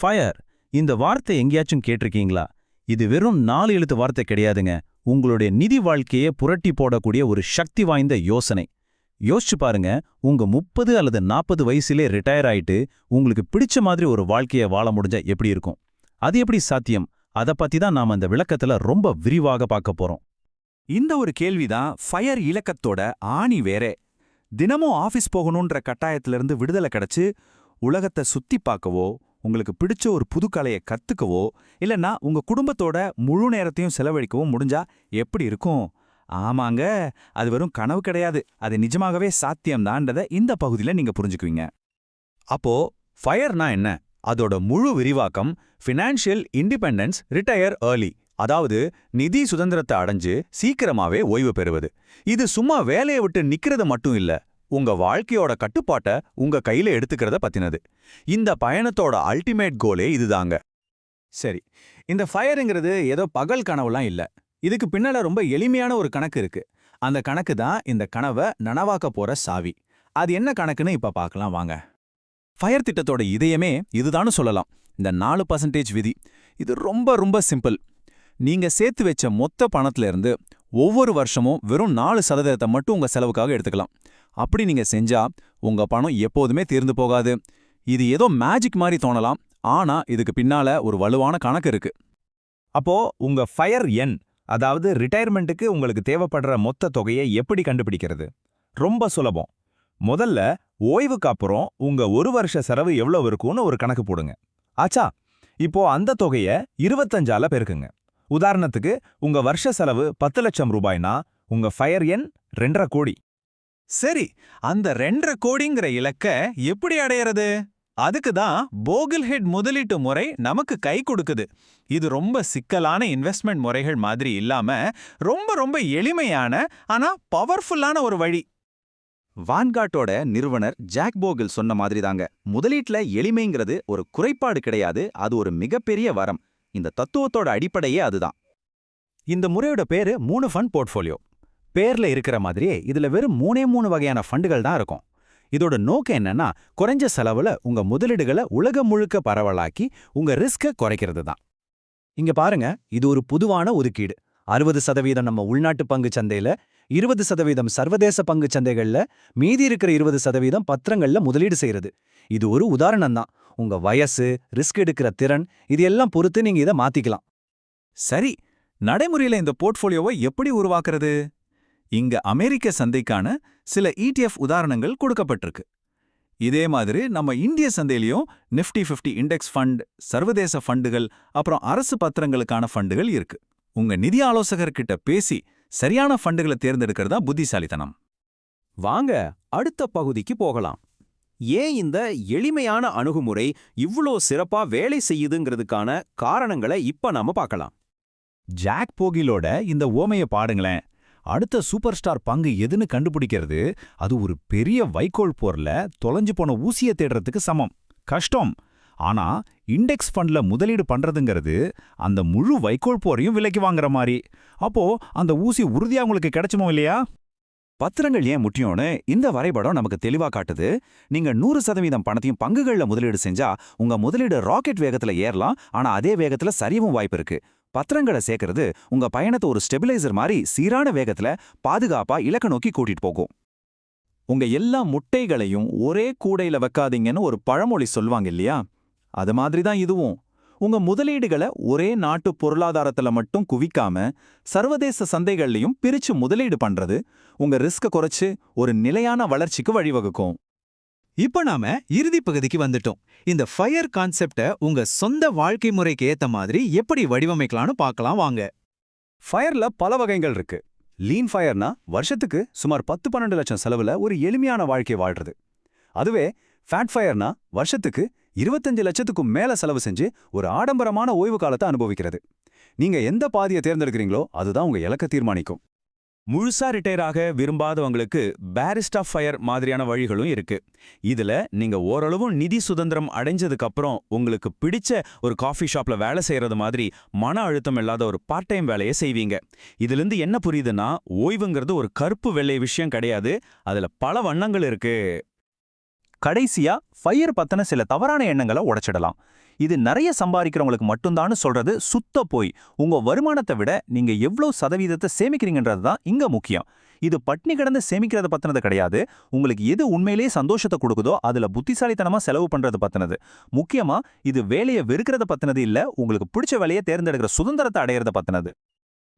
Fire இந்த வார்த்தை எங்கேயாச்சும் கேட்டிருக்கீங்களா? இது வெறும் 4 எழுத்து வார்த்தை கிடையாதுங்க. உங்களுடைய நிதி வாழ்க்கையை புரட்டி போடக்கூடிய ஒரு சக்தி வாய்ந்த யோசனை. யோசிச்சு பாருங்க, உங்க 30 அல்லது 40 வயசுலே ரிட்டையர் ஆயிட்டு உங்களுக்கு பிடிச்ச மாதிரி ஒரு வாழ்க்கையை வாழ முடிஞ்சா எப்படி இருக்கும்? அது எப்படி சாத்தியம்? அதை பத்தி தான் நாம இந்த விளக்கத்துல ரொம்ப விரிவாக பார்க்க போறோம். இந்த ஒரு கேள்விதான் ஃபயர் இலக்கத்தோட ஆணி வேறே. தினமும் ஆஃபீஸ் போகணுன்ற கட்டாயத்திலிருந்து விடுதலை கிடைச்சு உலகத்தை சுத்தி பார்க்கவோ, உங்களுக்கு பிடிச்ச ஒரு புது கலையை கத்துக்கவோ, இல்லைன்னா உங்க குடும்பத்தோட முழு நேரத்தையும் செலவழிக்கவோ முடிஞ்சா எப்படி இருக்கும்? ஆமாங்க, அது வெறும் கனவு கிடையாது, அது நிஜமாகவே சாத்தியம்தான்றதை இந்த பகுதியில் நீங்க புரிஞ்சுக்குவீங்க. அப்போ ஃபயர்னா என்ன? அதோட முழு விரிவாக்கம் ஃபினான்ஷியல் இண்டிபெண்டன்ஸ் ரிட்டையர் ஏர்லி, அதாவது நிதி சுதந்திரத்தை அடைஞ்சு சீக்கிரமாவே ஓய்வு பெறுவது. இது சும்மா வேலையை விட்டு நிக்கிறது மட்டும் இல்ல, உங்க வாழ்க்கையோட கட்டுப்பாட்டை உங்க கையில எடுத்துக்கிறத பத்தினது. இந்த பயணத்தோட அல்டிமேட் கோலே இதுதாங்க. சரி, இந்த ஃபயருங்கிறது ஏதோ பகல் கனவுலாம் இல்ல. இதுக்கு பின்னால ரொம்ப எளிமையான ஒரு கணக்கு இருக்கு. அந்த கணக்கு தான் இந்த கனவை நனவாக்க போற சாவி. அது என்ன கணக்குன்னு இப்ப பார்க்கலாம் வாங்க. ஃபயர் திட்டத்தோட இதயமே இதுதான்னு சொல்லலாம், இந்த 4% விதி. இது ரொம்ப ரொம்ப சிம்பிள். நீங்க சேர்த்து வச்ச மொத்த பணத்துல இருந்து ஒவ்வொரு வருஷமும் வெறும் 4% மட்டும் உங்க செலவுக்காக எடுத்துக்கலாம். அப்படி நீங்க செஞ்சா உங்க பணம் எப்போதுமே தீர்ந்து போகாது. இது ஏதோ மேஜிக் மாதிரி தோணலாம், ஆனா இதுக்கு பின்னால ஒரு வலுவான கணக்கு இருக்கு. அப்போ உங்க ஃபயர் எண், அதாவது ரிட்டையர்மெண்ட்டுக்கு உங்களுக்கு தேவைப்படுற மொத்த தொகையை எப்படி கண்டுபிடிக்கிறது? ரொம்ப சுலபம். முதல்ல ஓய்வுக்கு அப்புறம் உங்க ஒரு வருஷ செலவு எவ்வளவு இருக்கும்னு ஒரு கணக்கு போடுங்க. ஆச்சா, இப்போ அந்த தொகையை 25ஆல பெருக்குங்க. உதாரணத்துக்கு உங்க வருஷ செலவு 10 லட்சம் ரூபாய்னா உங்க ஃபயர் எண் 2.5 கோடி. சரி, அந்த 2.5 கோடிங்கிற இலக்க எப்படி அடையறது? அதுக்கு தான் போகில்ஹெட் முதலீட்டு முறை நமக்கு கை கொடுக்குது. இது ரொம்ப சிக்கலான இன்வெஸ்ட்மெண்ட் முறைகள் மாதிரி இல்லாம ரொம்ப ரொம்ப எளிமையான ஆனா பவர்ஃபுல்லான ஒரு வழி. வான்காட்டோட நிறுவனர் ஜாக் போகில் சொன்ன மாதிரி தாங்க, முதலீட்டுல எளிமைங்கிறது ஒரு குறைபாடு கிடையாது, அது ஒரு மிகப்பெரிய வரம். இந்த தத்துவத்தோட அடிப்படையே அதுதான். இந்த முறையோட பேரு 3 ஃபண்ட் போர்ட்ஃபோலியோ. பேர்ல இருக்கிற மாதிரியே இதுல வெறும் 3 வகையான ஃபண்டுகள் தான் இருக்கும். இதோட நோக்கம் என்னன்னா, குறைஞ்ச செலவுல உங்க முதலீடுகளை உலகம் முழுக்க பரவலாக்கி உங்க ரிஸ்க குறைக்கிறது தான். இங்க பாருங்க, இது ஒரு பொதுவான ஒதுக்கீடு. 60% நம்ம உள்நாட்டு பங்கு சந்தையில, 20% சர்வதேச பங்கு சந்தைகள்ல, மீதி இருக்கிற 20% பத்திரங்கள்ல முதலீடு செய்யறது. இது ஒரு உதாரணம் தான். உங்க வயசு, ரிஸ்க் எடுக்கிற திறன், இது எல்லாம் பொறுத்து நீங்க இதை மாத்திக்கலாம். சரி, நடைமுறையில இந்த போர்ட்ஃபோலியோவை எப்படி உருவாக்குறது? இங்க அமெரிக்க சந்தைக்கான சில ETF உதாரணங்கள் கொடுக்கப்பட்டிருக்கு. இதே மாதிரி நம்ம இந்திய சந்தையிலையும் நிஃப்டி 50 இண்டெக்ஸ் ஃபண்ட், சர்வதேச ஃபண்டுகள், அப்புறம் அரசு பத்திரங்களுக்கான ஃபண்டுகள் இருக்கு. உங்க நிதி ஆலோசகர்கிட்ட பேசி சரியான ஃபண்டுகளை தேர்ந்தெடுக்கிறதா புத்திசாலித்தனம். வாங்க அடுத்த பகுதிக்கு போகலாம். ஏன் இந்த எளிமையான அணுகுமுறை இவ்ளோ சிறப்பா வேலை செய்யுதுங்கிறதுக்கான காரணங்களை இப்ப நாம பார்க்கலாம். ஜாக் போகிலோட இந்த ஓமைய பாடுங்களேன். அடுத்த சூப்பர் ஸ்டார் பங்கு எதுன்னு கண்டுபிடிக்கிறது அது ஒரு பெரிய வைக்கோல் போர்ல தொலைஞ்சு போன ஊசியை தேடுறதுக்கு சமம். கஷ்டம். ஆனா இண்டெக்ஸ் ஃபண்ட்ல முதலீடு பண்றதுங்கிறது அந்த முழு வைக்கோல் போரையும் விலைக்கு வாங்குற மாதிரி. அப்போ அந்த ஊசி உறுதியா உங்களுக்கு கிடைச்சுமோ இல்லையா? பத்திரங்கள் ஏன் முக்கியம்னு இந்த வரைபடம் நமக்கு தெளிவா காட்டுது. நீங்க 100% பணத்தையும் பங்குகள்ல முதலீடு செஞ்சா உங்க முதலீடு ராக்கெட் வேகத்துல ஏறலாம், ஆனா அதே வேகத்துல சரியவும் வாய்ப்பு இருக்கு. பத்திரங்களை சேர்க்கறது உங்க பயணத்தை ஒரு ஸ்டெபிலைசர் மாதிரி சீரான வேகத்துல பாதுகாப்பா இலக்க நோக்கி கூட்டிட்டு போகும். உங்க எல்லா முட்டைகளையும் ஒரே கூடையில வைக்காதீங்கன்னு ஒரு பழமொழி சொல்வாங்க இல்லையா? அது மாதிரி தான் இதுவும். உங்க முதலீடுகளை ஒரே நாட்டு பொருளாதாரத்துல மட்டும் குவிக்காம சர்வதேச சந்தைகள்லையும் பிரிச்சு முதலீடு பண்றது உங்க ரிஸ்க குறைச்சு ஒரு நிலையான வளர்ச்சிக்கு வழிவகுக்கும். இப்ப நாம இறுதி பகுதிக்கு வந்துட்டோம். இந்த ஃபயர் கான்செப்ட உங்க சொந்த வாழ்க்கை முறைக்கு ஏத்த மாதிரி எப்படி வடிவமைக்கலாம்னு பார்க்கலாம் வாங்க. ஃபயர்ல பல வகைகள் இருக்கு. லீன் ஃபயர்னா வருஷத்துக்கு சுமார் 10-12 லட்சம் செலவுல ஒரு எளிமையான வாழ்க்கை வாழ்றது. அதுவே ஃபேட் ஃபயர்னா வருஷத்துக்கு 25 லட்சத்துக்கும் மேல செலவு செஞ்சு ஒரு ஆடம்பரமான ஓய்வு காலத்தை அனுபவிக்கிறது. நீங்க எந்த பாதியை தேர்ந்தெடுக்கிறீங்களோ அதுதான் உங்க இலக்க தீர்மானிக்கும். முழுசா ரிட்டையர் ஆக விரும்பாதவங்களுக்கு பேரிஸ்டா ஃபயர் மாதிரியான வழிகளும் இருக்கு. இதுல நீங்க ஓரளவு நிதி சுதந்திரம் அடைஞ்சதுக்கு அப்புறம் உங்களுக்கு பிடிச்ச ஒரு காஃபி ஷாப்ல வேலை செய்யறது மாதிரி மன அழுத்தம் இல்லாத ஒரு பார்ட் டைம் வேலையை செய்வீங்க. இதிலிருந்து என்ன புரியுதுன்னா, ஓய்வுங்கிறது ஒரு கருப்பு வெள்ளை விஷயம் கிடையாது, அதுல பல வண்ணங்கள் இருக்கு. கடைசியா ஃபயர் பத்தின சில தவறான எண்ணங்களை உடைச்சிடலாம். இது நிறைய சம்பாதிக்கிறவங்களுக்கு மட்டும்தான் சொல்றது சுத்த போய். உங்க வருமானத்தை விட நீங்க எவ்வளவு சதவீதத்தை சேமிக்கிறீங்கன்றது தான் இங்க முக்கியம். இது பட்னி கிடந்து சேமிக்கிறத பத்தினது கிடையாது. உங்களுக்கு எது உண்மையிலேயே சந்தோஷத்தை கொடுக்குதோ அதுல புத்திசாலித்தனமா செலவு பண்றது பத்தினது. முக்கியமா இது வேலையை வெறுக்கிறத பத்தினது இல்ல, உங்களுக்கு பிடிச்ச வேலையை தேர்ந்தெடுக்கிற சுதந்திரத்தை அடையிறத பத்தினது.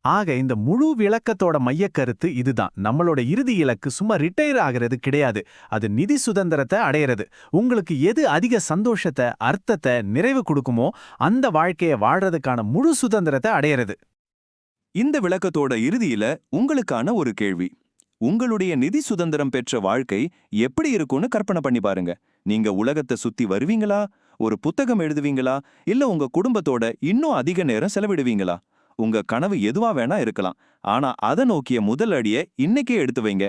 ஆக இந்த முழு விளக்கத்தோட மையக்கருத்து இதுதான். நம்மளோட இறுதி இலக்கு சும்மா ரிட்டையர் ஆகிறது கிடையாது, அது நிதி சுதந்திரத்தை அடையிறது. உங்களுக்கு எது அதிக சந்தோஷத்தை, அர்த்தத்தை, நிறைவு கொடுக்குமோ அந்த வாழ்க்கையை வாழ்றதுக்கான முழு சுதந்திரத்தை அடையிறது. இந்த விளக்கத்தோட இறுதியில உங்களுக்கான ஒரு கேள்வி. உங்களுடைய நிதி சுதந்திரம் பெற்ற வாழ்க்கை எப்படி இருக்கும்னு கற்பனை பண்ணி பாருங்க. நீங்க உலகத்தை சுத்தி வருவீங்களா, ஒரு புத்தகம் எழுதுவீங்களா, இல்ல உங்க குடும்பத்தோட இன்னும் அதிக நேரம் செலவிடுவீங்களா? உங்க கனவு எதுவா வேணா இருக்கலாம், ஆனா அதை நோக்கிய முதல் அடியை இன்னைக்கே எடுத்து வைங்க.